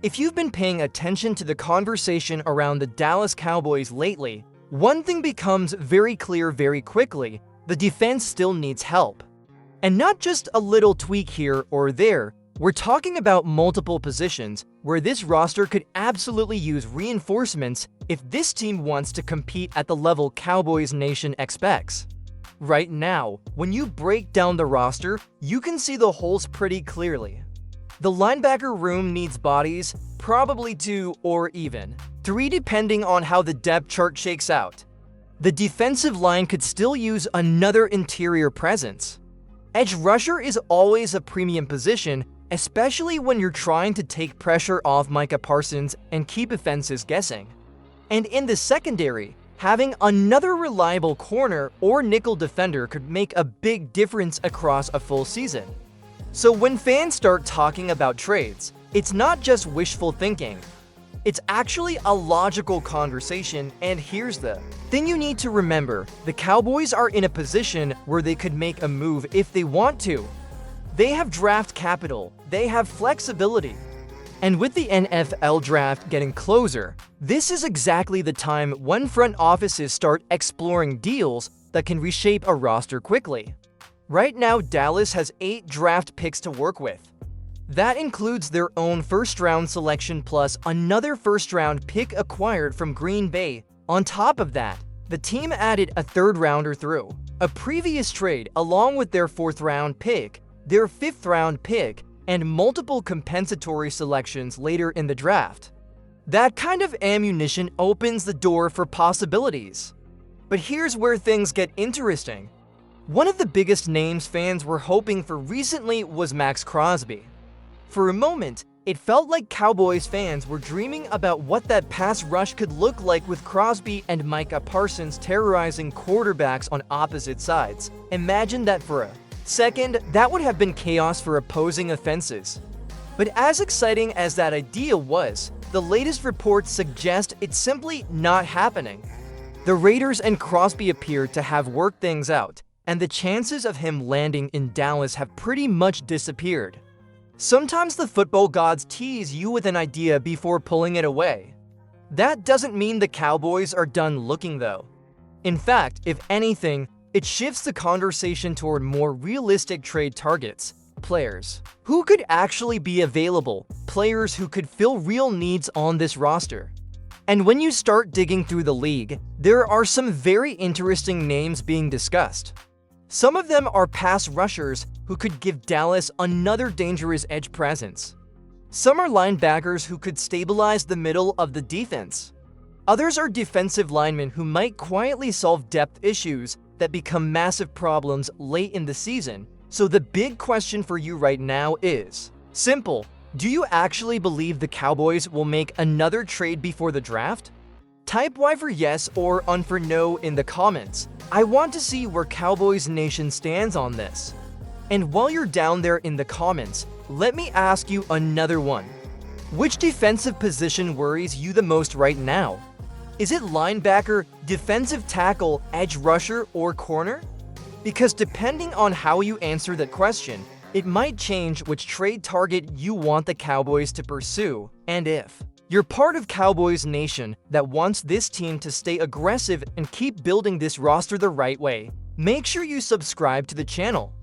If you've been paying attention to the conversation around the Dallas Cowboys lately, one thing becomes very clear very quickly: the defense still needs help. And not just a little tweak here or there, we're talking about multiple positions where this roster could absolutely use reinforcements if this team wants to compete at the level Cowboys Nation expects. Right now, when you break down the roster, you can see the holes pretty clearly. The linebacker room needs bodies, probably 2 or even 3 depending on how the depth chart shakes out. The defensive line could still use another interior presence. Edge rusher is always a premium position, especially when you're trying to take pressure off Micah Parsons and keep offenses guessing. And in the secondary, having another reliable corner or nickel defender could make a big difference across a full season. So when fans start talking about trades, it's not just wishful thinking. It's actually a logical conversation, and here's the thing you need to remember: the Cowboys are in a position where they could make a move if they want to. They have draft capital, they have flexibility. And with the NFL draft getting closer, this is exactly the time when front offices start exploring deals that can reshape a roster quickly. Right now, Dallas has 8 draft picks to work with. That includes their own first-round selection plus another first-round pick acquired from Green Bay. On top of that, the team added a third-rounder through a previous trade along with their 4th-round pick, their 5th-round pick, and multiple compensatory selections later in the draft. That kind of ammunition opens the door for possibilities. But here's where things get interesting. One of the biggest names fans were hoping for recently was Max Crosby. For a moment, it felt like Cowboys fans were dreaming about what that pass rush could look like with Crosby and Micah Parsons terrorizing quarterbacks on opposite sides. Imagine that for a second, that would have been chaos for opposing offenses. But as exciting as that idea was, the latest reports suggest it's simply not happening. The Raiders and Crosby appear to have worked things out, and the chances of him landing in Dallas have pretty much disappeared. Sometimes the football gods tease you with an idea before pulling it away. That doesn't mean the Cowboys are done looking though. In fact, if anything, it shifts the conversation toward more realistic trade targets, players who could actually be available, players who could fill real needs on this roster. And when you start digging through the league, there are some very interesting names being discussed. Some of them are pass rushers who could give Dallas another dangerous edge presence. Some are linebackers who could stabilize the middle of the defense. Others are defensive linemen who might quietly solve depth issues that become massive problems late in the season. So the big question for you right now is simple: do you actually believe the Cowboys will make another trade before the draft? Type Y for yes or UN for no in the comments. I want to see where Cowboys Nation stands on this. And while you're down there in the comments, let me ask you another one. Which defensive position worries you the most right now? Is it linebacker, defensive tackle, edge rusher, or corner? Because depending on how you answer that question, it might change which trade target you want the Cowboys to pursue. And if you're part of Cowboys Nation that wants this team to stay aggressive and keep building this roster the right way, make sure you subscribe to the channel.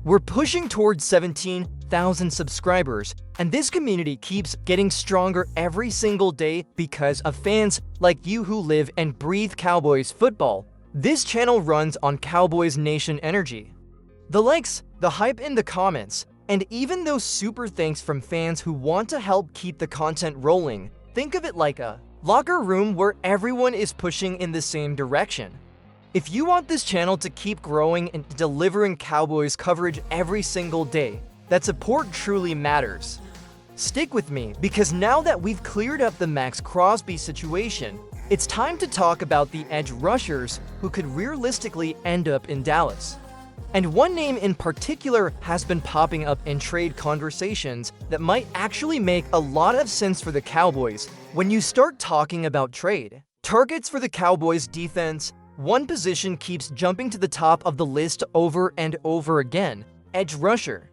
We're pushing towards 17,000 subscribers, and this community keeps getting stronger every single day because of fans like you who live and breathe Cowboys football. This channel runs on Cowboys Nation energy. The likes, the hype in the comments, and even those super thanks from fans who want to help keep the content rolling. Think of it like a locker room where everyone is pushing in the same direction. If you want this channel to keep growing and delivering Cowboys coverage every single day, that support truly matters. Stick with me, because now that we've cleared up the Max Crosby situation, it's time to talk about the edge rushers who could realistically end up in Dallas. And one name in particular has been popping up in trade conversations that might actually make a lot of sense for the Cowboys when you start talking about trade targets for the Cowboys defense. One position keeps jumping to the top of the list over and over again: edge rusher.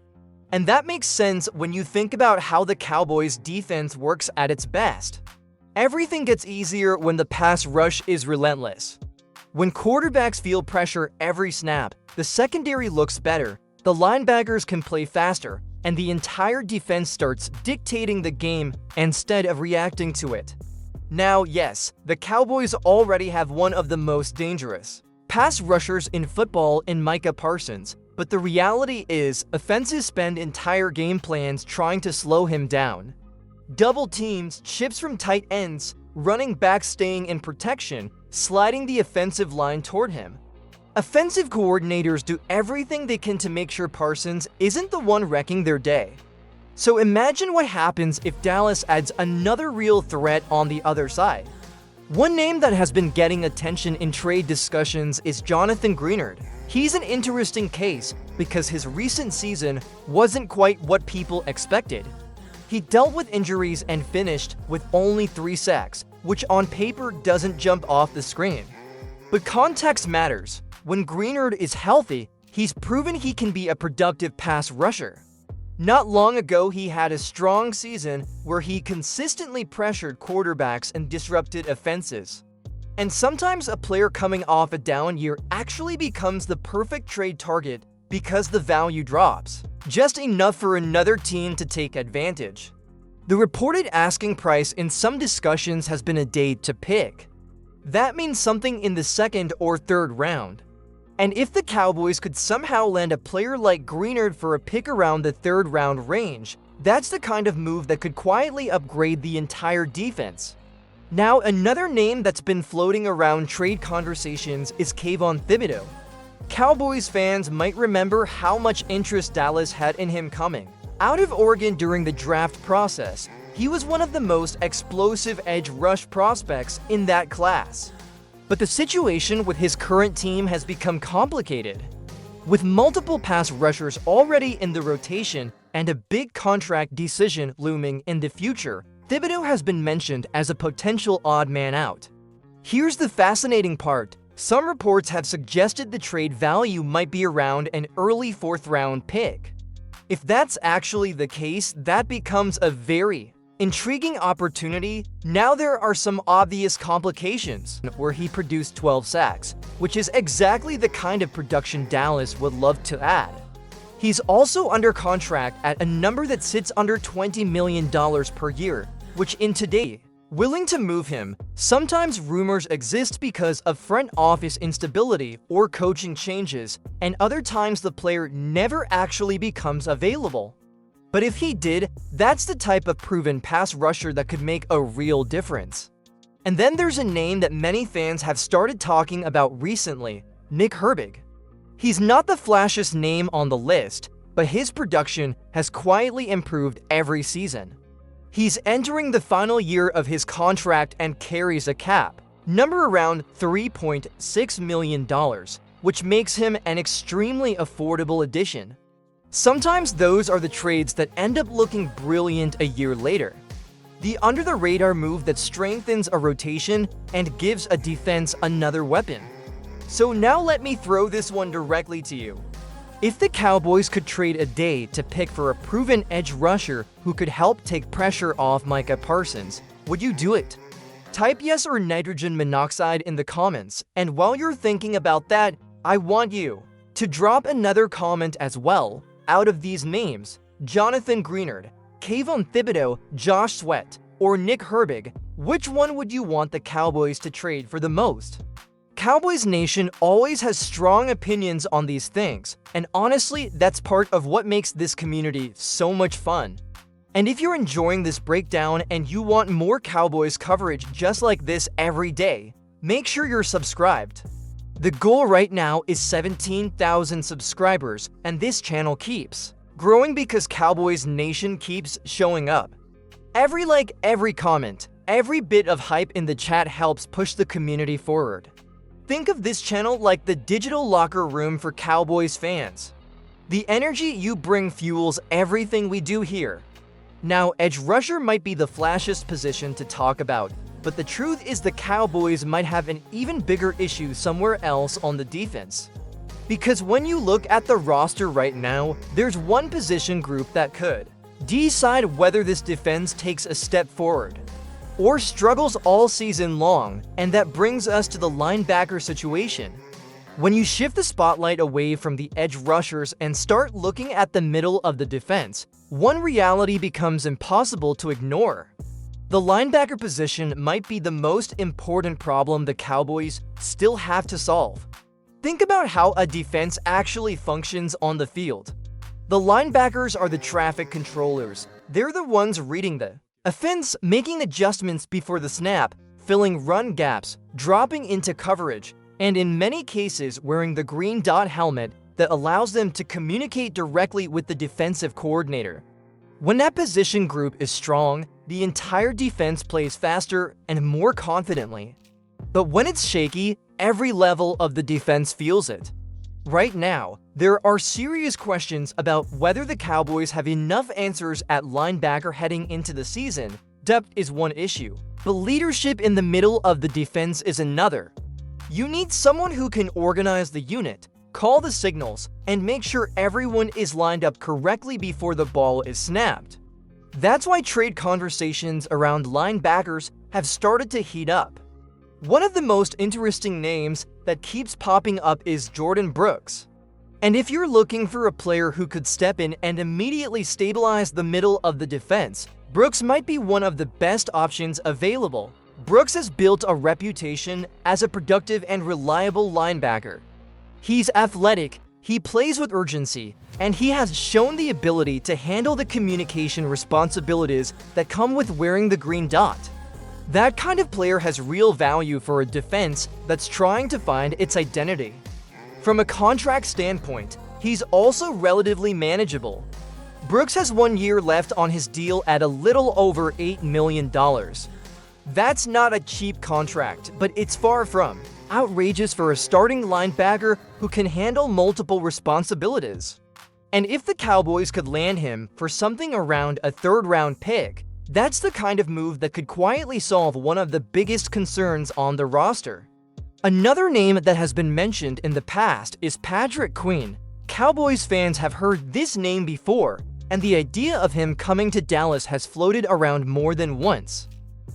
And that makes sense when you think about how the Cowboys' defense works at its best. Everything gets easier when the pass rush is relentless. When quarterbacks feel pressure every snap, the secondary looks better, the linebackers can play faster, and the entire defense starts dictating the game instead of reacting to it. Now, yes, the Cowboys already have one of the most dangerous pass rushers in football in Micah Parsons, but the reality is offenses spend entire game plans trying to slow him down. Double teams, chips from tight ends, running backs staying in protection, sliding the offensive line toward him. Offensive coordinators do everything they can to make sure Parsons isn't the one wrecking their day. So imagine what happens if Dallas adds another real threat on the other side. One name that has been getting attention in trade discussions is Jonathan Greenard. He's an interesting case because his recent season wasn't quite what people expected. He dealt with injuries and finished with only 3 sacks, which on paper doesn't jump off the screen. But context matters. When Greenard is healthy, he's proven he can be a productive pass rusher. Not long ago, he had a strong season where he consistently pressured quarterbacks and disrupted offenses. And sometimes a player coming off a down year actually becomes the perfect trade target because the value drops, just enough for another team to take advantage. The reported asking price in some discussions has been a day to pick. That means something in the second or third round. And if the Cowboys could somehow land a player like Greenard for a pick around the third round range, that's the kind of move that could quietly upgrade the entire defense. Now, another name that's been floating around trade conversations is Kayvon Thibodeaux. Cowboys fans might remember how much interest Dallas had in him coming out of Oregon during the draft process. He was one of the most explosive edge rush prospects in that class. But the situation with his current team has become complicated. With multiple pass rushers already in the rotation and a big contract decision looming in the future, Thibodeaux has been mentioned as a potential odd man out. Here's the fascinating part. Some reports have suggested the trade value might be around an early 4th round pick. If that's actually the case, that becomes a very intriguing opportunity. Now there are some obvious complications where he produced 12 sacks, which is exactly the kind of production Dallas would love to add. He's also under contract at a number that sits under $20 million per year, which in today, willing to move him. Sometimes rumors exist because of front office instability or coaching changes, and other times the player never actually becomes available. But if he did, that's the type of proven pass rusher that could make a real difference. And then there's a name that many fans have started talking about recently, Nick Herbig. He's not the flashiest name on the list, but his production has quietly improved every season. He's entering the final year of his contract and carries a cap number around $3.6 million, which makes him an extremely affordable addition. Sometimes those are the trades that end up looking brilliant a year later. The under-the-radar move that strengthens a rotation and gives a defense another weapon. So now let me throw this one directly to you. If the Cowboys could trade a day to pick for a proven edge rusher who could help take pressure off Micah Parsons, would you do it? Type yes or nitrogen monoxide in the comments, and while you're thinking about that, I want you to drop another comment as well. Out of these names, Jonathan Greenard, Kayvon Thibodeaux, Josh Sweat, or Nick Herbig, which one would you want the Cowboys to trade for the most? Cowboys Nation always has strong opinions on these things, and honestly, that's part of what makes this community so much fun. And if you're enjoying this breakdown and you want more Cowboys coverage just like this every day, make sure you're subscribed. The goal right now is 17,000 subscribers, and this channel keeps growing because Cowboys Nation keeps showing up. Every like, every comment, every bit of hype in the chat helps push the community forward. Think of this channel like the digital locker room for Cowboys fans. The energy you bring fuels everything we do here. Now, edge rusher might be the flashiest position to talk about, but the truth is the Cowboys might have an even bigger issue somewhere else on the defense. Because when you look at the roster right now, there's one position group that could decide whether this defense takes a step forward or struggles all season long, and that brings us to the linebacker situation. When you shift the spotlight away from the edge rushers and start looking at the middle of the defense, one reality becomes impossible to ignore. The linebacker position might be the most important problem the Cowboys still have to solve. Think about how a defense actually functions on the field. The linebackers are the traffic controllers. They're the ones reading the offense, making adjustments before the snap, filling run gaps, dropping into coverage, and in many cases wearing the green dot helmet that allows them to communicate directly with the defensive coordinator. When that position group is strong, the entire defense plays faster and more confidently. But when it's shaky, every level of the defense feels it. Right now, there are serious questions about whether the Cowboys have enough answers at linebacker heading into the season. Depth is one issue, but leadership in the middle of the defense is another. You need someone who can organize the unit, call the signals, and make sure everyone is lined up correctly before the ball is snapped. That's why trade conversations around linebackers have started to heat up. One of the most interesting names that keeps popping up is Jordan Brooks. And if you're looking for a player who could step in and immediately stabilize the middle of the defense, Brooks might be one of the best options available. Brooks has built a reputation as a productive and reliable linebacker. He's athletic, he plays with urgency, and he has shown the ability to handle the communication responsibilities that come with wearing the green dot. That kind of player has real value for a defense that's trying to find its identity. From a contract standpoint, he's also relatively manageable. Brooks has 1 year left on his deal at a little over $8 million. That's not a cheap contract, but it's far from outrageous for a starting linebacker who can handle multiple responsibilities. And if the Cowboys could land him for something around a third-round pick, that's the kind of move that could quietly solve one of the biggest concerns on the roster. Another name that has been mentioned in the past is Patrick Queen. Cowboys fans have heard this name before, and the idea of him coming to Dallas has floated around more than once.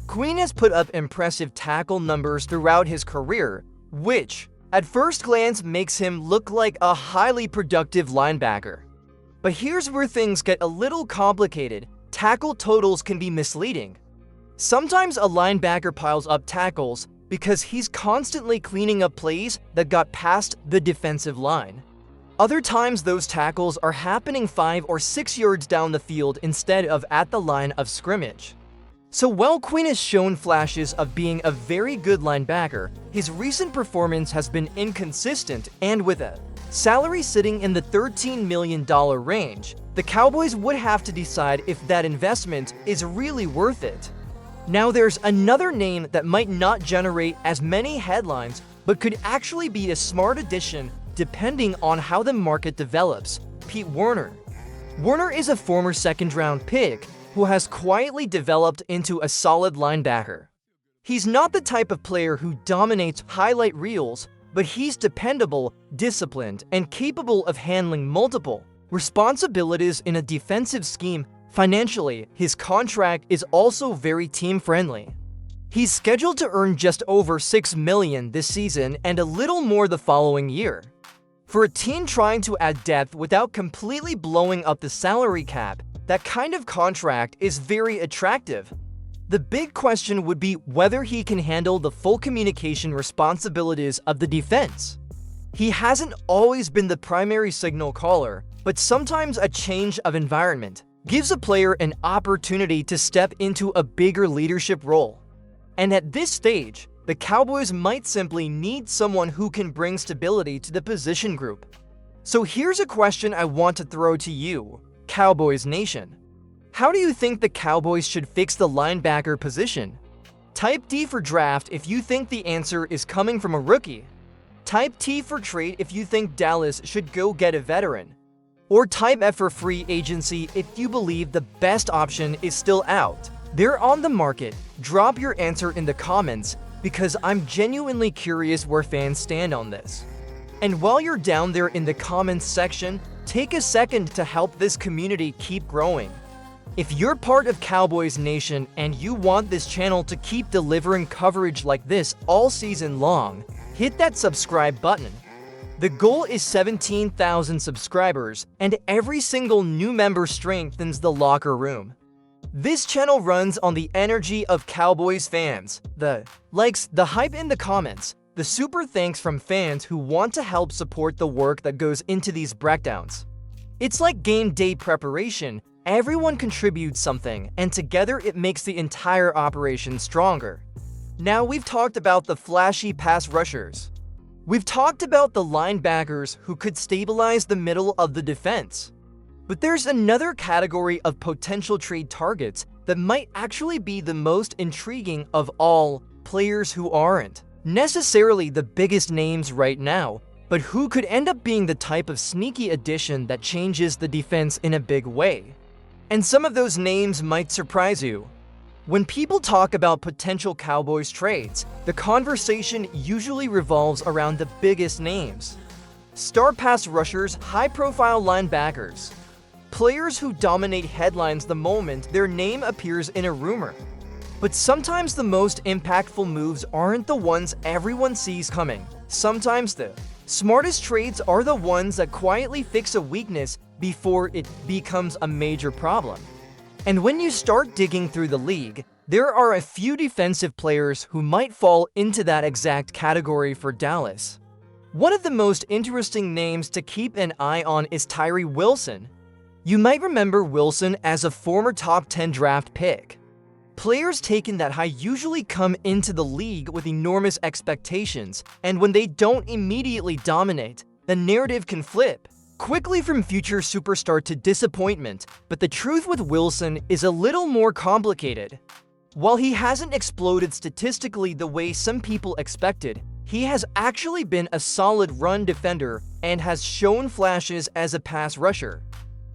Queen has put up impressive tackle numbers throughout his career, which, at first glance, makes him look like a highly productive linebacker. But here's where things get a little complicated. Tackle totals can be misleading. Sometimes a linebacker piles up tackles because he's constantly cleaning up plays that got past the defensive line. Other times those tackles are happening 5 or 6 yards down the field instead of at the line of scrimmage. So while Queen has shown flashes of being a very good linebacker, his recent performance has been inconsistent, and with a salary sitting in the $13 million range, the Cowboys would have to decide if that investment is really worth it. Now there's another name that might not generate as many headlines, but could actually be a smart addition depending on how the market develops: Pete Werner. Werner is a former second-round pick who has quietly developed into a solid linebacker. He's not the type of player who dominates highlight reels, but he's dependable, disciplined, and capable of handling multiple responsibilities in a defensive scheme. Financially, his contract is also very team-friendly. He's scheduled to earn just over $6 million this season and a little more the following year. For a team trying to add depth without completely blowing up the salary cap, that kind of contract is very attractive. The big question would be whether he can handle the full communication responsibilities of the defense. He hasn't always been the primary signal caller, but sometimes a change of environment gives a player an opportunity to step into a bigger leadership role. And at this stage, the Cowboys might simply need someone who can bring stability to the position group. So here's a question I want to throw to you, Cowboys Nation. How do you think the Cowboys should fix the linebacker position? Type D for draft if you think the answer is coming from a rookie. Type T for trade if you think Dallas should go get a veteran. Or type F for free agency if you believe the best option is still out. They're on the market. Drop your answer in the comments because I'm genuinely curious where fans stand on this. And while you're down there in the comments section, take a second to help this community keep growing. If you're part of Cowboys Nation and you want this channel to keep delivering coverage like this all season long, hit that subscribe button. The goal is 17,000 subscribers, and every single new member strengthens the locker room. This channel runs on the energy of Cowboys fans, the likes, the hype in the comments, the super thanks from fans who want to help support the work that goes into these breakdowns. It's like game day preparation. Everyone contributes something, and together it makes the entire operation stronger. Now we've talked about the flashy pass rushers. We've talked about the linebackers who could stabilize the middle of the defense. But there's another category of potential trade targets that might actually be the most intriguing of all, players who aren't necessarily the biggest names right now, but who could end up being the type of sneaky addition that changes the defense in a big way. And some of those names might surprise you. When people talk about potential Cowboys trades, the conversation usually revolves around the biggest names. Star pass rushers, high-profile linebackers. Players who dominate headlines the moment their name appears in a rumor. But sometimes the most impactful moves aren't the ones everyone sees coming. Sometimes the smartest trades are the ones that quietly fix a weakness before it becomes a major problem. And when you start digging through the league, there are a few defensive players who might fall into that exact category for Dallas. One of the most interesting names to keep an eye on is Tyree Wilson. You might remember Wilson as a former top 10 draft pick. Players taken that high usually come into the league with enormous expectations, and when they don't immediately dominate, the narrative can flip quickly from future superstar to disappointment. But the truth with Wilson is a little more complicated. While he hasn't exploded statistically the way some people expected, he has actually been a solid run defender and has shown flashes as a pass rusher.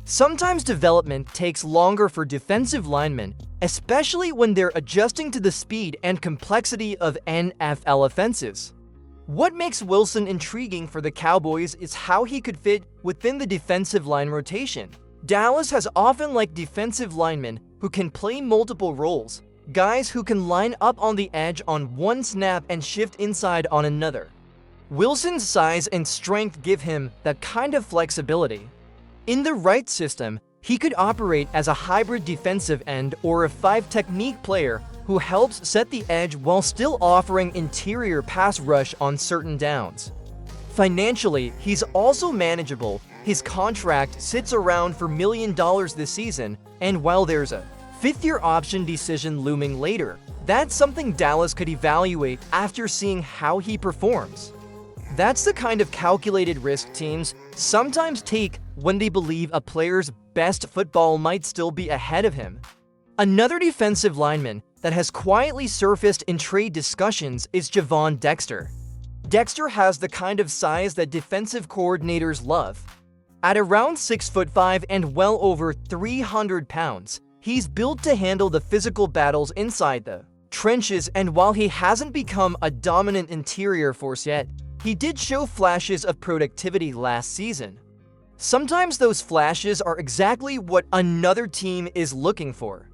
Sometimes development takes longer for defensive linemen, especially when they're adjusting to the speed and complexity of NFL offenses. What makes Wilson intriguing for the Cowboys is how he could fit within the defensive line rotation. Dallas has often liked defensive linemen who can play multiple roles, guys who can line up on the edge on one snap and shift inside on another. Wilson's size and strength give him that kind of flexibility. In the right system, he could operate as a hybrid defensive end or a 5 technique player who helps set the edge while still offering interior pass rush on certain downs. Financially, he's also manageable. His contract sits around $4 million this season, and while there's a fifth-year option decision looming later, that's something Dallas could evaluate after seeing how he performs. That's the kind of calculated risk teams sometimes take when they believe a player's best football might still be ahead of him. Another defensive lineman that has quietly surfaced in trade discussions is Javon Dexter. Dexter has the kind of size that defensive coordinators love. At around 6'5" and well over 300 pounds, he's built to handle the physical battles inside the trenches, and while he hasn't become a dominant interior force yet, he did show flashes of productivity last season. Sometimes those flashes are exactly what another team is looking for.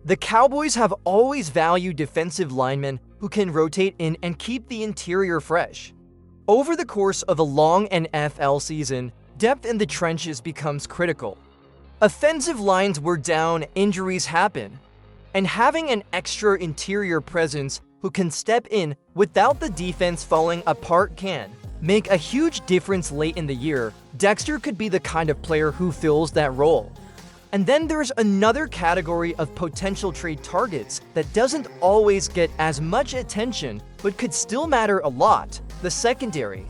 The Cowboys have always valued defensive linemen who can rotate in and keep the interior fresh. Over the course of a long NFL season, depth in the trenches becomes critical. Offensive lines were down, injuries happen, and having an extra interior presence who can step in without the defense falling apart can make a huge difference late in the year. Dexter could be the kind of player who fills that role. And then there's another category of potential trade targets that doesn't always get as much attention but could still matter a lot: the secondary.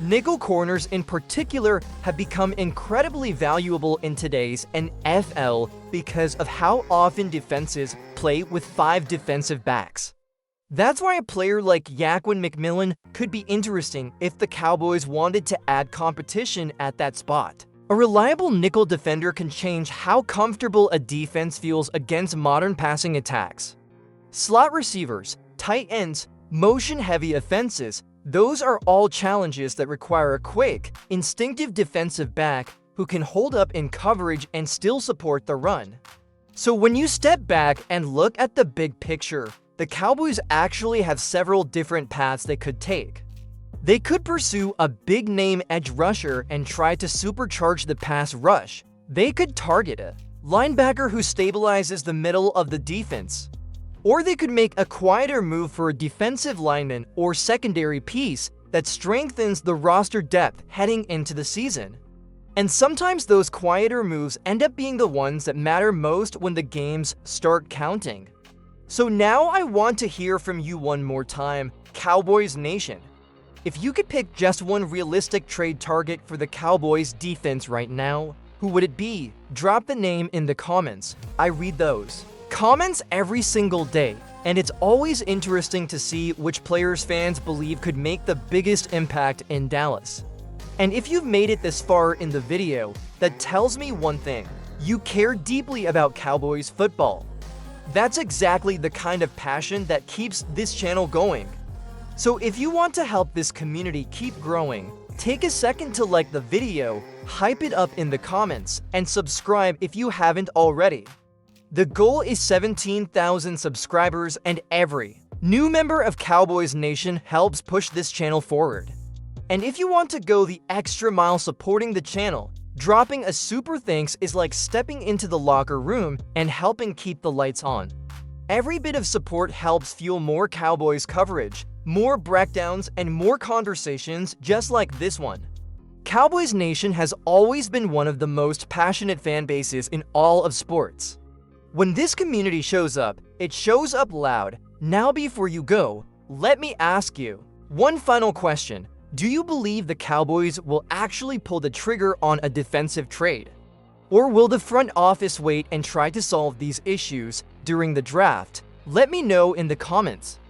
Nickel corners in particular have become incredibly valuable in today's NFL because of how often defenses play with 5 defensive backs. That's why a player like Yaquin McMillan could be interesting if the Cowboys wanted to add competition at that spot. A reliable nickel defender can change how comfortable a defense feels against modern passing attacks. Slot receivers, tight ends, motion-heavy offenses, Those are all challenges that require a quick, instinctive defensive back who can hold up in coverage and still support the run. So when you step back and look at the big picture, the Cowboys actually have several different paths they could take. They could pursue a big-name edge rusher and try to supercharge the pass rush. They could target a linebacker who stabilizes the middle of the defense. Or they could make a quieter move for a defensive lineman or secondary piece that strengthens the roster depth heading into the season. And sometimes those quieter moves end up being the ones that matter most when the games start counting. So now I want to hear from you one more time, Cowboys Nation. If you could pick just one realistic trade target for the Cowboys defense right now, who would it be? Drop the name in the comments. I read those comments every single day, and it's always interesting to see which players fans believe could make the biggest impact in Dallas. And if you've made it this far in the video, that tells me one thing: you care deeply about Cowboys football. That's exactly the kind of passion that keeps this channel going. So if you want to help this community keep growing, take a second to like the video, hype it up in the comments, and subscribe if you haven't already. The goal is 17,000 subscribers, and every new member of Cowboys Nation helps push this channel forward. And if you want to go the extra mile supporting the channel, dropping a super thanks is like stepping into the locker room and helping keep the lights on. Every bit of support helps fuel more Cowboys coverage, more breakdowns, and more conversations just like this one. Cowboys Nation has always been one of the most passionate fan bases in all of sports. When this community shows up, it shows up loud. Now before you go, let me ask you one final question. Do you believe the Cowboys will actually pull the trigger on a defensive trade? Or will the front office wait and try to solve these issues during the draft? Let me know in the comments.